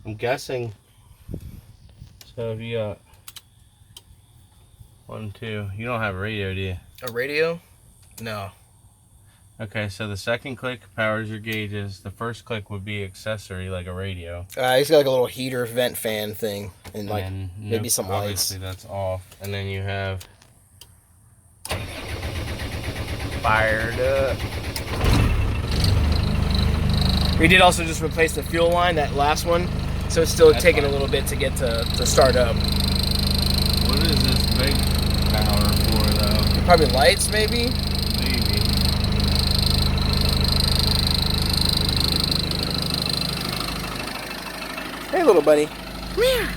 I'm guessing. So if you got 1, 2, you don't have a radio, do you? A radio? No. Okay, so the second click powers your gauges. The first click would be accessory, like a radio. He's got like a little heater vent fan thing, and like then maybe some lights. Obviously that's off. And then you have fired up. We did also just replace the fuel line, that last one, so it's still taking a little bit to get to start up. What is this big power for, though? Probably lights, maybe? Maybe. Hey, little buddy. Come here.